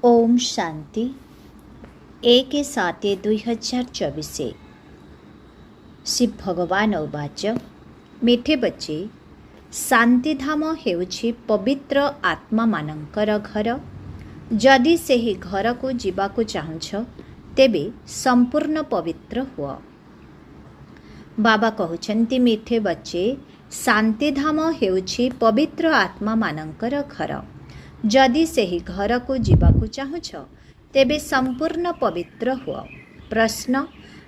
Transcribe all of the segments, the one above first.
ओम शांति 1/7/2024। शिव भगवान उवाच मिठे बच्चे शांतिधाम हेउछि पवित्र आत्मा मानंकर घर। जदि सेही घर को जीवाकु चाहुछ तेबे संपूर्ण पवित्र हुआ। बाबा कहउछन्ति मिठे बच्चे शांतिधाम हेउछि पवित्र आत्मा मानंकर घर। जदि सेही घर को जीवाकु चाहुछ तेबे संपूर्ण पवित्र हुआ। प्रश्न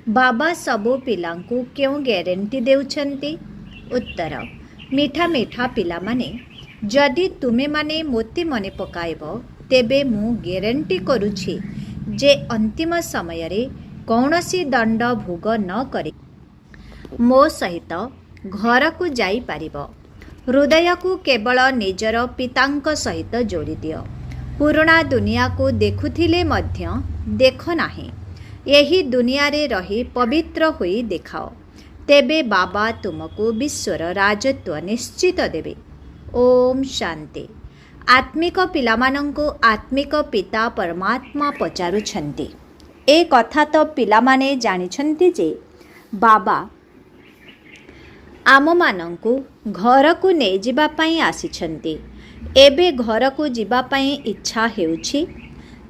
बाबा सबु पिलांकु क्यों ग्यारंटी देउछन्ति? उत्तर मीठा मीठा पिला माने जदि तुमे माने मोते मने पकाइब तेबे मु ग्यारंटी करुछि जे अंतिम समय रे कौनसी दंड भोग न करी मो सहित घर को जाई पारिब। हृदय को केवल निजर पितांक सहित जोड़ी दियो। पुराना दुनिया को देखुथिले मध्य देख नाही, यही दुनिया रे रही पवित्र होई देखाओ, तेबे बाबा तुमको विश्वर राजत्व निश्चित देबे। ओम शांति। आत्मिक पिलामानंको आत्मिक पिता परमात्मा पचारुछन्ति। ए कथा तो पिलामाने जानिछन्ति जे बाबा आम मानंकु घर को नहीं जिबा पाई आसिछन्ति। एबे घर को जिबा पाई इच्छा हेउछि,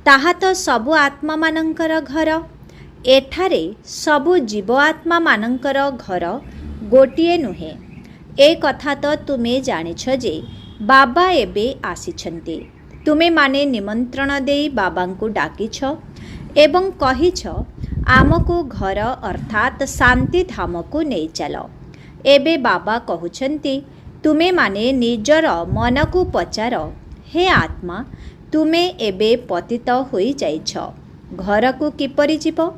ताहा तो सबु आत्मा मानंकर घर। एठारे सबु जीव आत्मा मानंकर घर गोटिए नुहे। ए कथा तो तुमे जानिछ जे बाबा एबे आसिछन्ति। तुमे माने निमंत्रण देई बाबांकु डाकिछ एवं कहिछ आमको घर अर्थात शांति धाम को नहीं चलो। एबे बाबा कहउछन्ति तुमे माने निजर मन को पचार, हे आत्मा तुमे एबे पतित होई जाइछ, घर को किपरि जीव?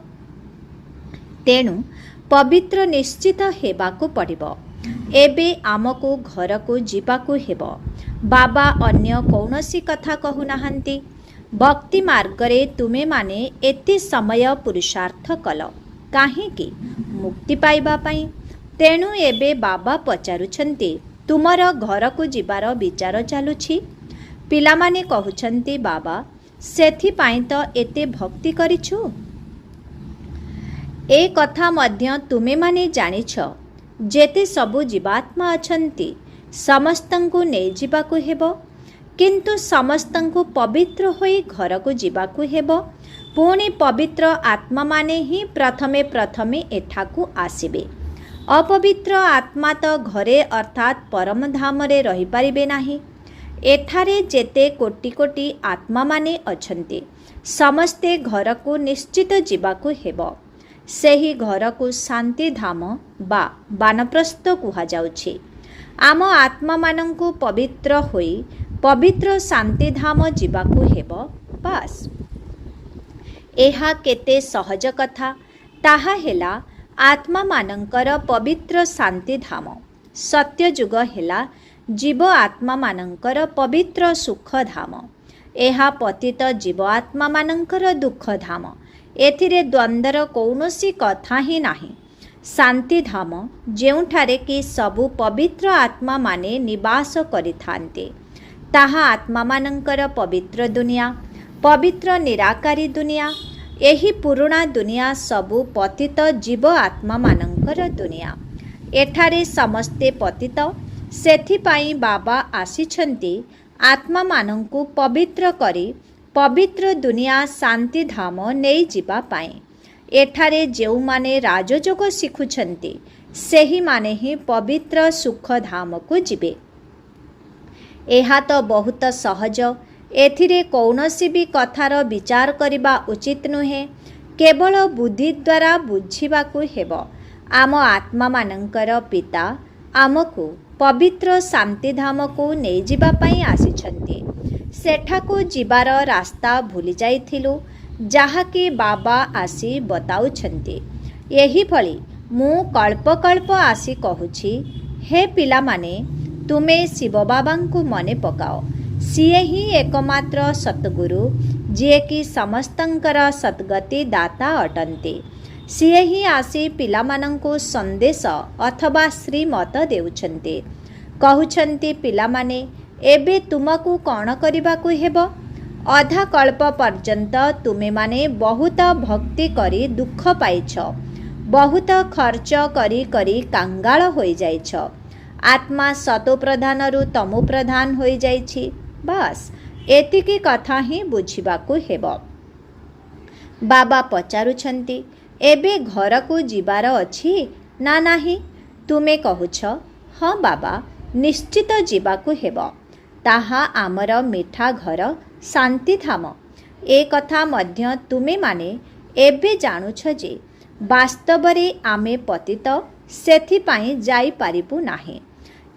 तेणु पवित्र निश्चित हेबाकु पड़िब। एबे आमको घर को जीवाकु हेब। बाबा अन्य कौनसी कथा कहु नाहंती। भक्ति मार्ग रे तुमे माने एते समय पुरुषार्थ कल काहेकि? मुक्ति पाइबा पाई। तेणु एबे बाबा पचारुछन्ति तुमर घर को जीवार विचार चालुछि? पिलामाने कहउछन्ति बाबा सेथि पाई तो एते भक्ति करिछु। ए कथा मध्य तुमे माने जानिछ जेते सबु जीवात्मा अछन्ति समस्तंकु नै जीवाकु हेबो, किंतु समस्तंकु पवित्र होई घर को जीवाकु हेबो। पुणी पवित्र आत्मा माने ही प्रथमे प्रथमे एठाकु आसिबे। अपवित्र आत्मा तो घरे अर्थात परम धाम रे रही पारिबे नाही। एठारे जेते कोटि कोटि आत्मा माने अछन्ति समस्ते घर को निश्चित जीवाकु हेबो। सेही घर को शांति धाम बा बानप्रस्थ कुहा जाउछि। आम आत्मा मानंकु पवित्र होई पवित्र शांति धाम जीवाकु हेबो। बास एहा केते सहज कथा। ताहा हेला आत्मा मानंकर पवित्र शांति धाम। सत्य जुग हेला जीव आत्मा मानंकर पवित्र सुख धाम। एहा पतित जीव आत्मा मानंकर दुख धाम। एथिरे द्वंद्वर कौनसी कथा ही नाही। शांति धाम जेउठारे कि सबु पवित्र आत्मा माने निवास करिथान्ते, ताहा आत्मा मानंकर पवित्र दुनिया, पवित्र निराकारी दुनिया। एही पुराना दुनिया सबु पतित जीव आत्मा मानंकर दुनिया। एठारे समस्ते पतित, सेथिपाई बाबा आसिछन्ति आत्मा मानंकु पवित्र करी पवित्र दुनिया शांति धाम नहीं जिबा पाए। एठारे जेउ माने राजयोग शिखुछन्ति सेही माने ही पवित्र सुख धाम को जिबे। एहा तो बहुत सहज। एथिरे कौनसी भी कथार विचार करिबा उचित नुहे। केवल बुद्धि द्वारा बुझिबाकु हेबो। आम आत्मा मानंकर पिता आमको पवित्र शांति धाम को नहीं जिबा पाई आसिछन्ति। सेठाको जिबार रास्ता भूली जाइथिलु, जाहाकि बाबा आसी बताउछन्ति। एही भली मु कल्प कल्प आसी कहूछि, हे पिला माने तुमे शिव बाबांकु मने पकाओ। सिए ही एकमात्र सतगुरु जिए कि समस्तंकर सद्गति दाता अटन्ति। सिए ही आसी पिलामानंकु संदेश अथवा श्रीमत देउछन्ति। कहउछन्ति पिलामाने एबे तुमकु कौन करिबाकु हेबो? ଅଧା କଳ୍ପ ପର୍ଯ୍ୟନ୍ତ ତୁମେମାନେ ବହୁତ ଭକ୍ତି କରି ଦୁଃଖ ପାଇଛ, ବହୁତ ଖର୍ଚ୍ଚ କରି କରି କାଙ୍ଗାଳ ହୋଇଯାଇଛ। ଆତ୍ମା ସତୋ ପ୍ରଧାନରୁ ତମୋ ପ୍ରଧାନ ହୋଇଯାଇଛି। ବାସ୍ ଏତିକି କଥା ହିଁ ବୁଝିବାକୁ ହେବ। ବାବା ପଚାରୁଛନ୍ତି, ଏବେ ଘରକୁ ଯିବାର ଅଛି ନା ନାହିଁ? ତୁମେ କହୁଛ, ହଁ ବାବା, ନିଶ୍ଚିତ ଯିବାକୁ ହେବ। ତାହା ଆମର ମିଠା ଘର, ଶାନ୍ତିଧାମ। ଏ କଥା ମଧ୍ୟ ତୁମେମାନେ ଏବେ ଜାଣୁଛ ଯେ ବାସ୍ତବରେ ଆମେ ପତିତ, ସେଥିପାଇଁ ଯାଇପାରିବୁ ନାହିଁ।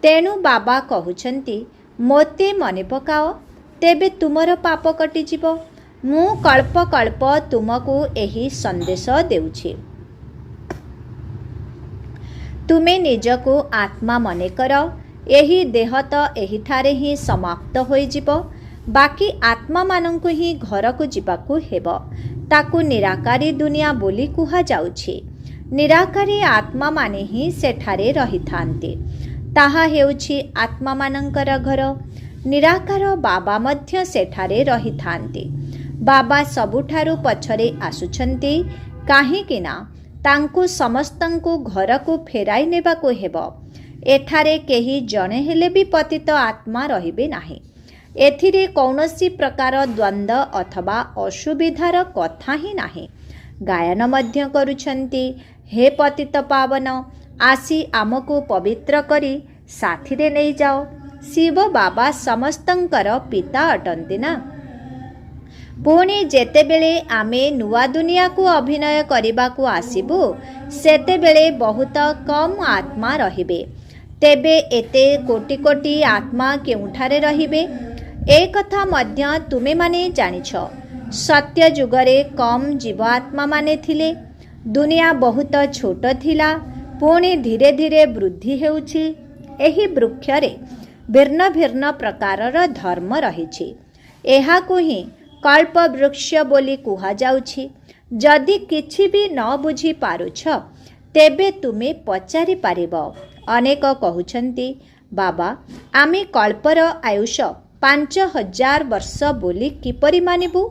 ତେଣୁ ବାବା କହୁଛନ୍ତି, ମୋତେ ମନେ ପକାଅ, ତେବେ ତୁମର ପାପ କଟିଯିବ। ମୁଁ କଳ୍ପ କଳ୍ପ ତୁମକୁ ଏହି ସନ୍ଦେଶ ଦେଉଛି। ତୁମେ ନିଜକୁ ଆତ୍ମା ମନେକର। ଏହି ଦେହ ତ ଏହିଠାରେ ହିଁ ସମାପ୍ତ ହୋଇଯିବ। ବାକି ଆତ୍ମାମାନଙ୍କୁ ହିଁ ଘରକୁ ଯିବାକୁ ହେବ। ତାକୁ ନିରାକାରୀ ଦୁନିଆ ବୋଲି କୁହାଯାଉଛି। ନିରାକାରୀ ଆତ୍ମାମାନେ ହିଁ ସେଠାରେ ରହିଥାନ୍ତି। ତାହା ହେଉଛି ଆତ୍ମାମାନଙ୍କର ଘର। ନିରାକାର ବାବା ମଧ୍ୟ ସେଠାରେ ରହିଥାନ୍ତି। ବାବା ସବୁଠାରୁ ପଛରେ ଆସୁଛନ୍ତି, କାହିଁକି ନା ତାଙ୍କୁ ସମସ୍ତଙ୍କୁ ଘରକୁ ଫେରାଇ ନେବାକୁ ହେବ। ଏଠାରେ କେହି ଜଣେ ହେଲେ ବି ପତିତ ଆତ୍ମା ରହିବେ ନାହିଁ। ଏଥିରେ କୌଣସି ପ୍ରକାର ଦ୍ୱନ୍ଦ୍ୱ ଅଥବା ଅସୁବିଧାର କଥା ହିଁ ନାହିଁ। ଗାୟନ ମଧ୍ୟ କରୁଛନ୍ତି, ହେ ପତିତ ପାବନ, ଆସି ଆମକୁ ପବିତ୍ର କରି ସାଥିରେ ନେଇଯାଅ। ଶିବ ବାବା ସମସ୍ତଙ୍କର ପିତା ଅଟନ୍ତି ନା। ପୁଣି ଯେତେବେଳେ ଆମେ ନୂଆ ଦୁନିଆକୁ ଅଭିନୟ କରିବାକୁ ଆସିବୁ, ସେତେବେଳେ ବହୁତ କମ୍ ଆତ୍ମା ରହିବେ। ତେବେ ଏତେ କୋଟି କୋଟି ଆତ୍ମା କେଉଁଠାରେ ରହିବେ? ଏ କଥା ମଧ୍ୟ ତୁମେମାନେ ଜାଣିଛ। ସତ୍ୟ ଯୁଗରେ କମ୍ ଜୀବ ଆତ୍ମାମାନେ ଥିଲେ। ଦୁନିଆ ବହୁତ ଛୋଟ ଥିଲା, ପୁଣି ଧୀରେ ଧୀରେ ବୃଦ୍ଧି ହେଉଛି। ଏହି ବୃକ୍ଷରେ ଭିନ୍ନ ଭିନ୍ନ ପ୍ରକାରର ଧର୍ମ ରହିଛି। ଏହାକୁ ହିଁ କଳ୍ପବୃକ୍ଷ ବୋଲି କୁହାଯାଉଛି। ଯଦି କିଛି ବି ନ ବୁଝିପାରୁଛ, ତେବେ ତୁମେ ପଚାରିପାରିବ। ଅନେକ କହୁଛନ୍ତି, ବାବା, ଆମେ କଳ୍ପର ଆୟୁଷ 5000 ବର୍ଷ ବୋଲି କିପରି ମାନିବୁ?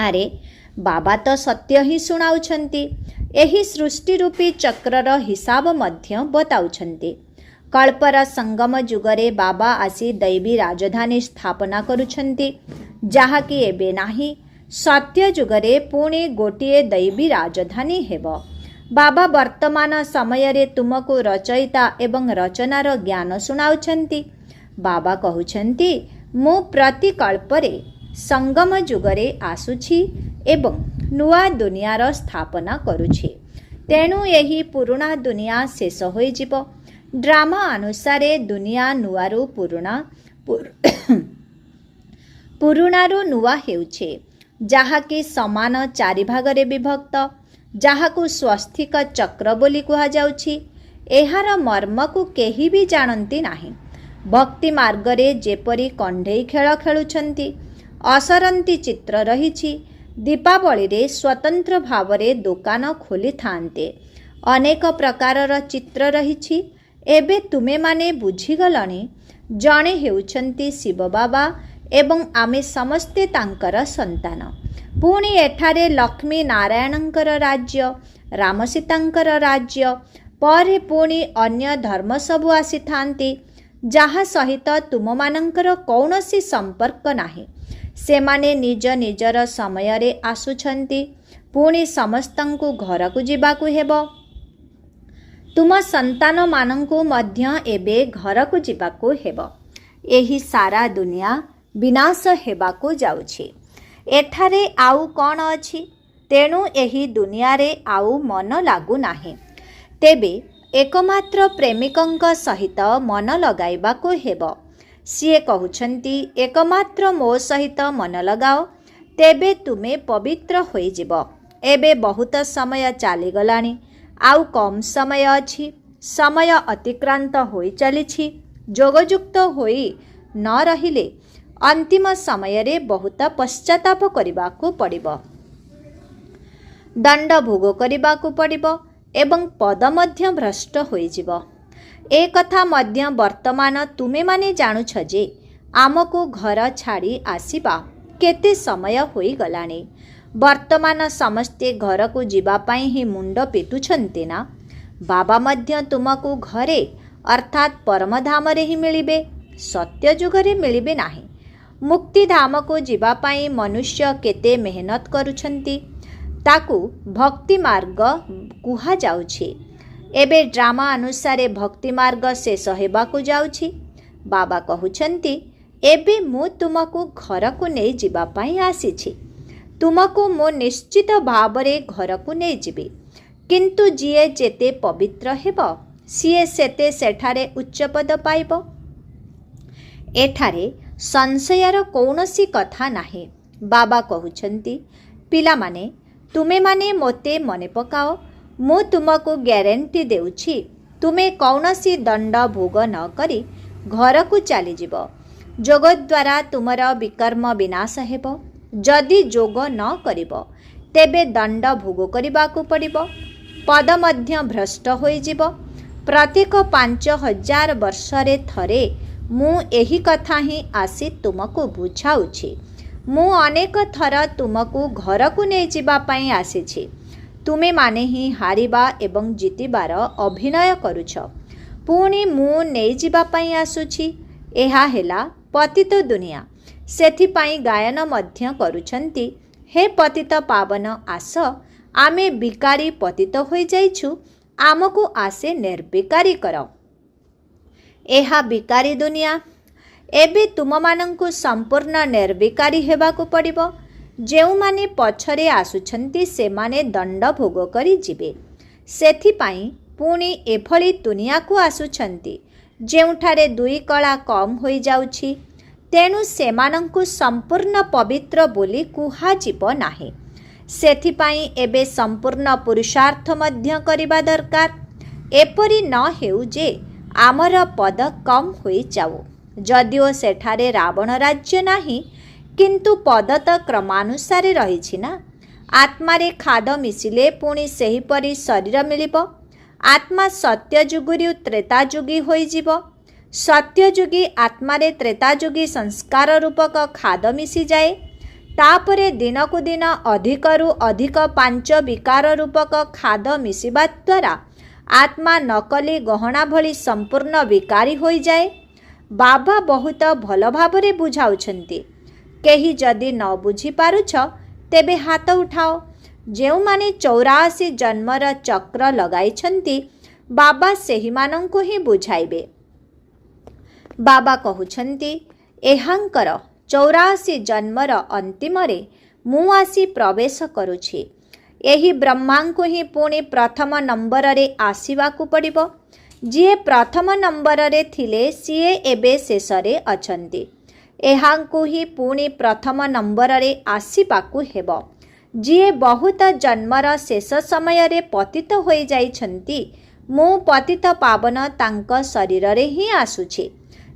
ଆରେ ବାବା ତ ସତ୍ୟ ହିଁ ଶୁଣାଉଛନ୍ତି। ଏହି ସୃଷ୍ଟି ରୂପୀ ଚକ୍ରର ହିସାବ ମଧ୍ୟ ବତାଉଛନ୍ତି। କଳ୍ପର ସଙ୍ଗମ ଯୁଗରେ ବାବା ଆସି ଦୈବୀ ରାଜଧାନୀ ସ୍ଥାପନା କରୁଛନ୍ତି, ଯାହାକି ଏବେ ନାହିଁ। ସତ୍ୟ ଯୁଗରେ ପୁଣି ଗୋଟିଏ ଦୈବୀ ରାଜଧାନୀ ହେବ। ବାବା ବର୍ତ୍ତମାନ ସମୟରେ ତୁମକୁ ରଚୟିତା ଏବଂ ରଚନାର ଜ୍ଞାନ ଶୁଣାଉଛନ୍ତି। ବାବା କହୁଛନ୍ତି, ମୁଁ ପ୍ରତି କଳ୍ପରେ ସଙ୍ଗମ ଯୁଗରେ ଆସୁଛି ଏବଂ ନୂଆ ଦୁନିଆର ସ୍ଥାପନା କରୁଛି। ତେଣୁ ଏହି ପୁରୁଣା ଦୁନିଆ ଶେଷ ହୋଇଯିବ। ଡ୍ରାମା ଅନୁସାରେ ଦୁନିଆ ନୂଆରୁ ପୁରୁଣାରୁ ନୂଆ ହେଉଛି, ଯାହାକି ସମାନ 4 ଭାଗରେ ବିଭକ୍ତ, ଯାହାକୁ ସ୍ୱସ୍ତିକ ଚକ୍ର ବୋଲି କୁହାଯାଉଛି। ଏହାର ମର୍ମକୁ କେହି ବି ଜାଣନ୍ତି ନାହିଁ। ଭକ୍ତି ମାର୍ଗରେ ଯେପରି କଣ୍ଢେଇ ଖେଳ ଖେଳୁଛନ୍ତି। ଅସରନ୍ତି ଚିତ୍ର ରହିଛି। ଦୀପାବଳିରେ ସ୍ୱତନ୍ତ୍ର ଭାବରେ ଦୋକାନ ଖୋଲିଥାନ୍ତେ। ଅନେକ ପ୍ରକାରର ଚିତ୍ର ରହିଛି। ଏବେ ତୁମେମାନେ ବୁଝିଗଲଣି, ଜଣେ ହେଉଛନ୍ତି ଶିବ ବାବା ଏବଂ ଆମେ ସମସ୍ତେ ତାଙ୍କର ସନ୍ତାନ। ପୁଣି ଏଠାରେ ଲକ୍ଷ୍ମୀ ନାରାୟଣଙ୍କର ରାଜ୍ୟ, ରାମ ସୀତାଙ୍କର ରାଜ୍ୟ, ପରେ ପୁଣି ଅନ୍ୟ ଧର୍ମ ସବୁ ଆସିଥାନ୍ତି, ଯାହା ସହିତ ତୁମମାନଙ୍କର କୌଣସି ସମ୍ପର୍କ ନାହିଁ। ସେମାନେ ନିଜ ନିଜର ସମୟରେ ଆସୁଛନ୍ତି। ପୁଣି ସମସ୍ତଙ୍କୁ ଘରକୁ ଯିବାକୁ ହେବ। ତୁମ ସନ୍ତାନମାନଙ୍କୁ ମଧ୍ୟ ଏବେ ଘରକୁ ଯିବାକୁ ହେବ। ଏହି ସାରା ଦୁନିଆ ବିନାଶ ହେବାକୁ ଯାଉଛି। ଏଠାରେ ଆଉ କ'ଣ ଅଛି? ତେଣୁ ଏହି ଦୁନିଆରେ ଆଉ ମନ ଲାଗୁନାହିଁ। ତେବେ ଏକମାତ୍ର ପ୍ରେମିକଙ୍କ ସହିତ ମନ ଲଗାଇବାକୁ ହେବ। ସିଏ କହୁଛନ୍ତି, ଏକମାତ୍ର ମୋ ସହିତ ମନ ଲଗାଅ, ତେବେ ତୁମେ ପବିତ୍ର ହୋଇଯିବ। ଏବେ ବହୁତ ସମୟ ଚାଲିଗଲାଣି, ଆଉ କମ୍ ସମୟ ଅଛି। ସମୟ ଅତିକ୍ରାନ୍ତ ହୋଇ ଚାଲିଛି। ଯୋଗଯୁକ୍ତ ହୋଇ ନ ରହିଲେ ଅନ୍ତିମ ସମୟରେ ବହୁତ ପଶ୍ଚାତାପ କରିବାକୁ ପଡ଼ିବ, ଦଣ୍ଡ ଭୋଗ କରିବାକୁ ପଡ଼ିବ ଏବଂ ପଦ ମଧ୍ୟ ଭ୍ରଷ୍ଟ ହୋଇଯିବ। ଏ କଥା ମଧ୍ୟ ବର୍ତ୍ତମାନ ତୁମେମାନେ ଜାଣୁଛ ଯେ ଆମକୁ ଘର ଛାଡ଼ି ଆସିବା केते समय होई गलानी। वर्तमान समस्ते घर को जीवा पाई ही मुंड पिटुछंती ना। बाबा मध्य तुमको घरे अर्थात परमधाम रे ही मिलिबे, सत्य जुगरे मिलिबे नाही। मुक्तिधाम को जीवा पाई मनुष्य केते मेहनत करुछंती, ताकू भक्ति मार्ग कुहा जाउछि। एबे ड्रामा अनुसारे भक्ति मार्ग शेष हेबाकू जाउछि। बाबा कहुछंती एबे मु तुमको घर को नहीं जीवा पाई आसीछि। तुमको मु निश्चित भावरे घर को नहीं जीबी, किंतु जिए जेते पवित्र हेबो सिए सेते सेठारे उच्च पद पाइबो। एठारे संशयर कौनसी कथा नाही। बाबा कहुछंती पिला माने तुमे माने मोते मने पकाओ, मु तुमको ग्यारंटी देउछि तुमे कौनसी दंड भोग न करी घर को चली जीव। जोग द्वारा तुमर विकर्म विनाश हेब। जदि जोग न करिब तेबे दंड भोग करिबाकू पड़िब। पद मध्य भ्रष्ट होई जीव। प्रत्येक 5000 वर्षरे थरे मु एही कथा ही आसी तुमको बुझाउछि। मु अनेक थर तुमको घर को नहीं जीवा पाई आसीछि। तुमे माने ही हारिबा एवं जीतिबार अभिनय करुछ। पुणी मु नहीं जीवा पाई आसुछि। एहा हेला पतित दुनिया। सेथिपाई गायन मध्य करुछंती हे पतित पावन आस, आमे बिकारी पतित होई जाइछु, आमको आसे निर्विकारी कर। एहा बिकारी दुनिया। एबे तुम मानंकु संपूर्ण निर्विकारी हेबाकू पड़िबो। जेउ माने पछरे आसुछंती से माने दंड भोग करी जिबे। सेथिपाई पुणी एभली दुनिया को आसुछंती जेउठारे दुई कला कम होई जाउछि। तेणु सेमानंकु संपूर्ण पवित्र बोली कुहा जीव नाही। सेथिपाई एबे संपूर्ण पुरुषार्थ मध्य करिबा दरकार। एपरि न हेउ जे आमर पद कम होई जाऊ। जदिओ सेठारे रावण राज्य नाही, किंतु पद तो क्रमानुसारे रहिछि ना। आत्मारे खाद मिसिले पुणी सेहिपरि शरीर मिलिब। आत्मा सत्यजुगुरु त्रेताजुगी होई जीव। सत्यजुगी आत्मारे त्रेताजुगी संस्कार रूपक खाद मिसी जाए। तापरे दिनकु दिन अधिकरु अधिक 5 विकार रूपक खाद मिसिबा द्वारा आत्मा नकली गहना भली संपूर्ण विकारी होई जाए। बाबा बहुत भल भावरे बुझाउछंती। केही जदि न बुझी पारुछ तेबे हाथ उठाओ। जेउ माने 84 जन्मर चक्र लगाइछंती बाबा सेही मानंकु ही बुझाइबे। बाबा कहुछंती एहांकर 84 जन्मर अंतिमरे मु आसी प्रवेश करुछि। एही ब्रह्मांकु ही पुणी प्रथम नंबर रे आसीबाकू पड़िबो। जिए प्रथम नंबर रे थिले सिए एबे शेषरे अछंती। एहांकु ही पुणी प्रथम नंबर रे आसीबाकू हेबो। जिए बहुत जन्मर शेष समय रे पतित होई जाइछंती, मु पतित पावन तांक शरीर रे ही आसुछि,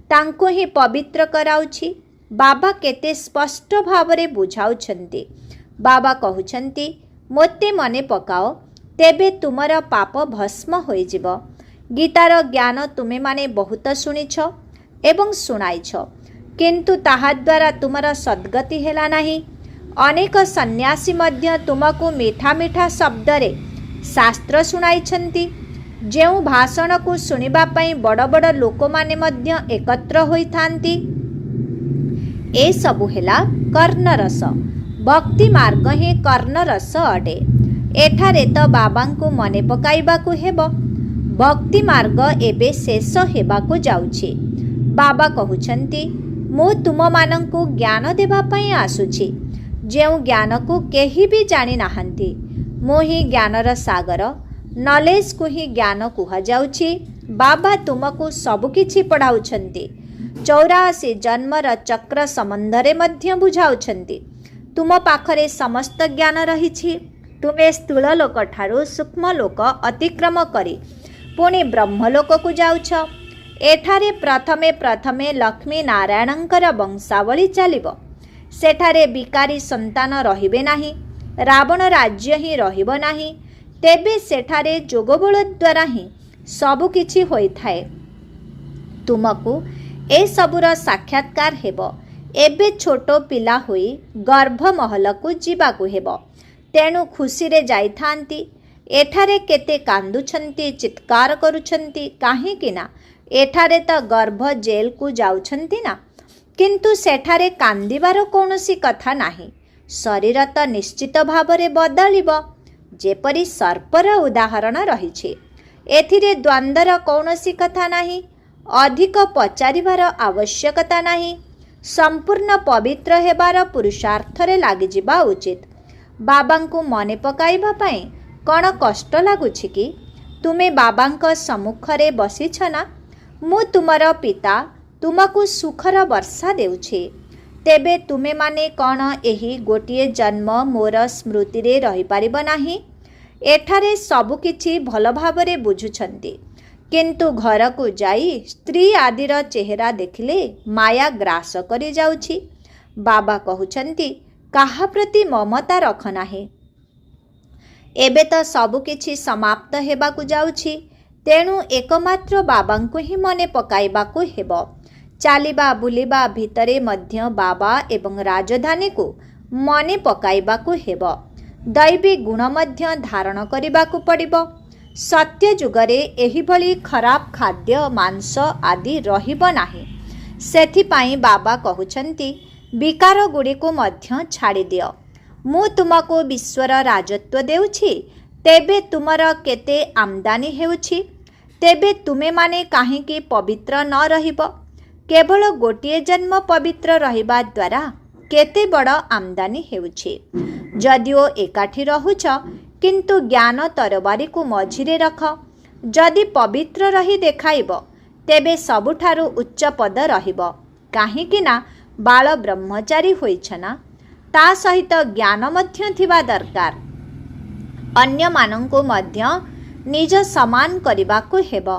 तांको ही पवित्र कराउछि। बाबा केते स्पष्ट भावरे बुझाउछंती। बाबा कहुछंती मोते मने पकाओ, तेबे तुमर पाप भस्म होई जीव। गीतार ज्ञान तुमे माने बहुत शुणिछ एवं शुणाइछ, किंतु ताहा द्वारा तुमर सद्गति हेला नाही। अनेक सन्यासी मध्य तुमको मीठा मीठा शब्द रे शास्त्र शुणाइछंती। जेउ भाषण को सुनिबा पई बड़ बड़ लोक माने मध्य एकत्र होई थांती। ए सबु हेला कर्णरस। भक्ति मार्ग ही कर्णरस अटे। एठारे तो बाबांको मने पकाइबाकू हेबो। भक्ति मार्ग एबे शेष हेबाकू जाउछि। बाबा कहुछंती मु तुम मानंकु ज्ञान देबा पई आसुछि। जेउ ज्ञान को केही भी जानि नाहंती, मु ही ज्ञानर सागर, नॉलेज को ही ज्ञान कुहा जाउछि। बाबा तुमको सबु किछि पढ़ाउछंती। 84 जन्मर चक्र संबंधरे मध्य बुझाउछंती। तुम पाखरे समस्त ज्ञान रहिछि। तुमे स्थूल लोक ठारू सूक्ष्म लोक अतिक्रम करी पुणी ब्रह्मलोक को जाउछ। एठारे प्रथमे प्रथमे लक्ष्मी नारायणंकर वंशावली चलिब। सेठारे बिकारी संतान रहिबे नाही। रावण राज्य ही रहिब नाही। तेबे सेठारे जोगबल द्वारा ही सबु किछि होई थाए। तुमको ए सबुर साक्षात्कार हेब। एबे छोट पिला होई गर्भमहल को जीवाकु हेब। तेणु खुशी रे जाइथांती। एठारे केते कांदुछंती, चित्कार करुछंती काहेकि ना एठारे तो गर्भ जेल को जाउछंती ना, किंतु सेठारे कांदिबार कौनसी कथा नाही। शरीर तो निश्चित भावरे बदलिब। जेपरि सर्पर उदाहरण रहिछे, एथिरे द्वंद्वर कौनसी कथा नाही। अधिक पचारिबार आवश्यकता नाही। संपूर्ण पवित्र हेबार पुरुषार्थरे लागि जिबा उचित। बाबांकु मने पकाइबा पई कौन कष्ट लगुछि कि? तुमे बाबांक सम्मुखरे बसिछ ना? मु तुमर पिता तुमको सुखर वर्षा देउछे। तेबे तुमे माने कौन एही गोटिए जन्म मोर स्मृति रे रही पारिब नाही? एठारे सबु किछि भल भावरे बुझुछंती, किंतु घर को जाई स्त्री आदिर चेहरा देखिले माया ग्रास करि जाउछि। बाबा कहुछंती काहा प्रति ममता रख नाही। एबे तो सबु किछि समाप्त हेबाकु जाउछि। तेणु एकमात्र बाबांकु ही मने पकाइबाकु हेब। चालिबा बुलिबा भितरे मध्य बाबा एवं राजधानी को मने पकाइबाकु हेब। दैवी गुण मध्य धारण करिबाकु पड़िबो। सत्य जुगरे एही भली खराब खाद्य मांस आदि रहिबो नाही। सेथिपाई बाबा कहुछंती विकार गुड़िको मध्य छाड़ी दियो। मु तुमको विश्वर राजत्व देउछि, तेबे तुमर केते आमदानी हेउछि? तेबे तुमे माने काहेकि पवित्र न रहिब? केवल गोटिए जन्म पवित्र रहिबा द्वारा केते बड़ आमदानी हेउछि। जदिओ एकाठी रहुछ, किंतु ज्ञान तरबारी को मझिरे रख। जदि पवित्र रही देखाइब, तेबे सबुठारु उच्च पद रहिब। काहेकि ना बाल ब्रह्मचारी होइछ ना, ता सहित ज्ञान मध्य थिबा दरकार। अन्य मानंको मध्य निज समान करिबाकु हेब।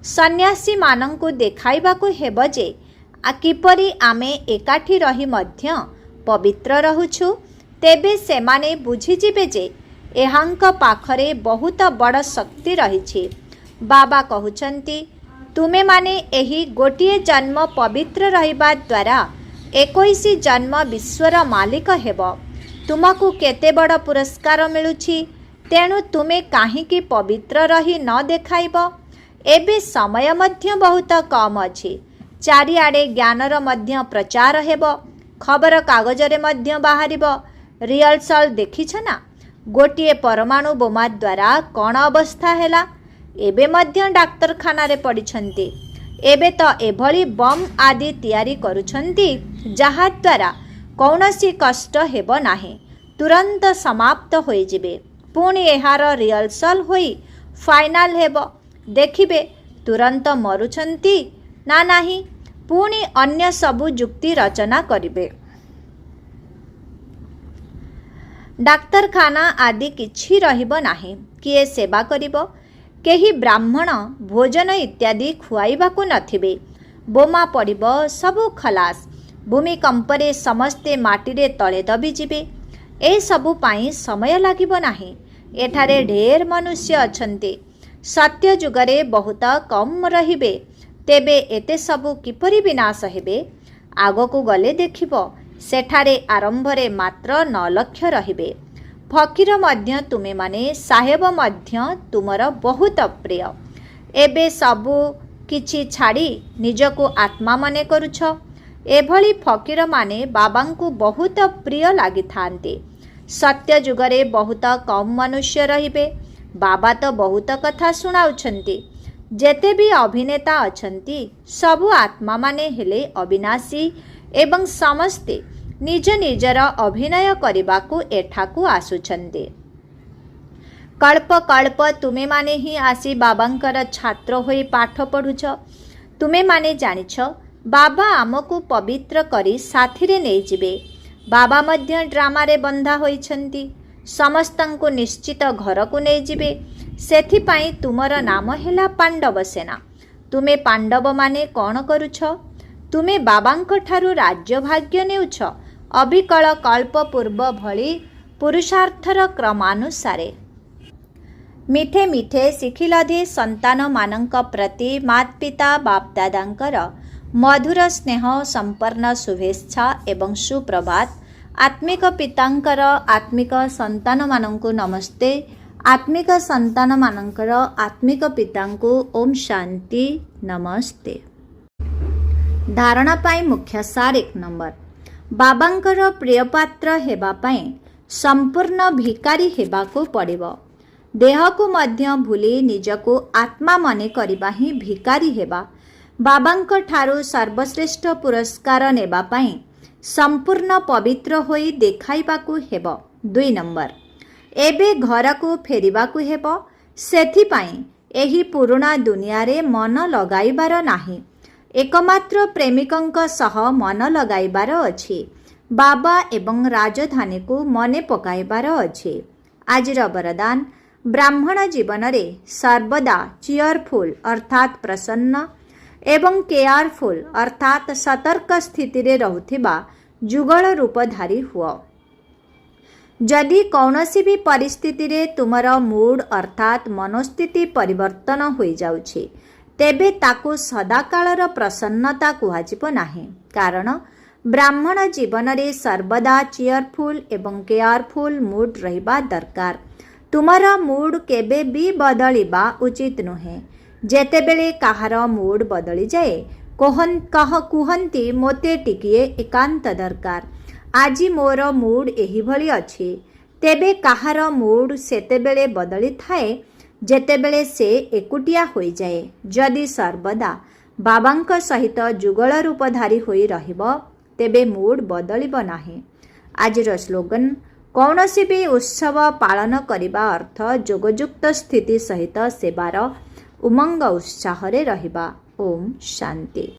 सन्यासी मानंको देखाइबाकु हेब जे किपरि आमे एकाठी रही मध्य पवित्र रहुछु। तेबे सेमाने बुझिजिबे जे एहांक पाखरे बहुत बड़ शक्ति रहिछि। बाबा कहुछंती तुमे माने एही गोटिए जन्म पवित्र रहिबा द्वारा 21 जन्म विश्वर मालिक हेब। तुमको केते बड़ पुरस्कार मिलुछि। तेणु तुमे काहीकि पवित्र रही न देखाइब? एबे समय मध्य बहुत कम अछि। चारिआडे ज्ञानर मध्य प्रचार हेब। खबर कागजरे मध्य बाहरिब। रिहर्सल देखिछ ना? गोटिए परमाणु बोमा द्वारा कौन अवस्था हैला? एबे मध्य डाक्तरखाना रे पड़िछंती। एबे तो एभली बम आदि तैयारी करुछंती जहा द्वारा कौनसी कष्ट हेब नाही। तुरंत समाप्त होई जिबे। पुणी एहार रिहर्सल होई फाइनल हेब। देखिबे तुरंत मरुछंती ना नाही। पुणी अन्य सबु जुक्ति रचना करिबे। डाक्तरखाना आदि किछि रहिबो नाही। किए सेवा करिबो? केही ब्राह्मण भोजन इत्यादि खुआइबाकु नथिबे। बोमा पड़िबो, सबु खलास। भूमिकंपरे समस्ते माटीरे तळे दबी जिबे। ए सबु पाई समय लागिबो नाही। एठारे ढेर मनुष्य अछंती। सत्य जुगरे बहुत कम रहिबे। तेबे एते सबु किपरि विनाश हेबे? आगकु गले देखिबो। सेठारे आरंभरे मात्र 9 लाख रहिबे। फकीर मध्य तुमे माने, साहेब मध्य तुमर बहुत प्रिय। एबे सबु किछि छाड़ी निजको आत्मा माने करुछ। एभली फकीर माने बाबांकु बहुत प्रिय लागि थांते। सत्य जुगरे बहुत कम मनुष्य रहिबे। बाबा तो बहुत कथा सुनाउछंती। जेते भी अभिनेता अछंती सबु आत्मा माने हेले अविनाशी एवं समस्ते निज निजर अभिनय करिबाकु एठाकु आसुछंती। कल्प कल्प तुमे माने ही आसी बाबांकर छात्र होई पाठ पढुछ। तुमे माने जानिछ बाबा आमको पवित्र करी साथी रे नै जिबे। बाबा मध्य ड्रामा रे बंधा होइछंती। समस्तंको निश्चित घर को नै जिबे। सेथि पाई तुमर नाम हेला पांडव सेना। तुमे पांडव माने कौन करुछ? तुमे बाबांक ठारु राज्य भाग्य नेउछ। अविकल कल्प पूर्व भली पुरुषार्थर क्रमानुसारे। मिठे मिठे शिखिलधे संतान मानंक प्रति मात पिता बाप दादांकर मधुर स्नेह संपन्न शुभेच्छा एवं सुप्रभात। आत्मिक पितांकर आत्मिक संतान मानंकु नमस्ते। आत्मिक संतान मानंकर आत्मिक पितांकु ओम शांति नमस्ते। धारणा पाई मुख्य सार 1 नंबर। बाबांकर प्रिय पात्र हेबा पाई संपूर्ण भिकारी हेबाकु पड़िबो। देह को मध्य भूली निजको आत्मा मने करिबा ही भिकारी हेबा। बाबांक ठारू सर्वश्रेष्ठ पुरस्कार नेबा पाई संपूर्ण पवित्र होई देखाइबाकु हेबो। 2 नंबर। एबे घर को फेरिबाकु हेबो। सेथि पाई एही पुराना दुनिया रे मन लगाइबार नाही। एकमात्र प्रेमिकंक सह मन लगाइबार अछि। बाबा एवं राजधानी को मने पकाइबार अछि। आजिर वरदान। ब्राह्मण जीवन रे सर्वदा चियरफुल अर्थात प्रसन्न एवं केयरफुल अर्थात सतर्क स्थिति रे रहुथिबा जुगल रूपधारी हुआ। जदि कौनसी भी परिस्थिति रे तुमर मूड अर्थात मनोस्थिति परिवर्तन होई जाउछि तेबे ताकु सदाकालर प्रसन्नता कुहाजिबो नाही। कारण ब्राह्मण जीवन रे सर्वदा चियरफुल एवं केयरफुल मूड रहिबा दरकार। तुमर मूड केबे भी बदलिबा उचित नुहे। जेतेबेले काहार मूड बदली जाए कुहंती मोते टिकिए एकांत दरकार। आजी मोर मूड एही भली अछि। तेबे काहार मूड सेतेबेले बदली थाए जेतेबेले से एकुटिया होई जाए। जदि सर्वदा बाबांक सहित जुगल रूपधारी होई रहिबो तेबे मूड बदलिबो नाही। आजिर स्लोगन। कौनसी भी उत्सव पालन करिबा अर्थ जोगयुक्त स्थिति सहित सेवार उमंग उत्साह रे रहिबा। ओम शांति।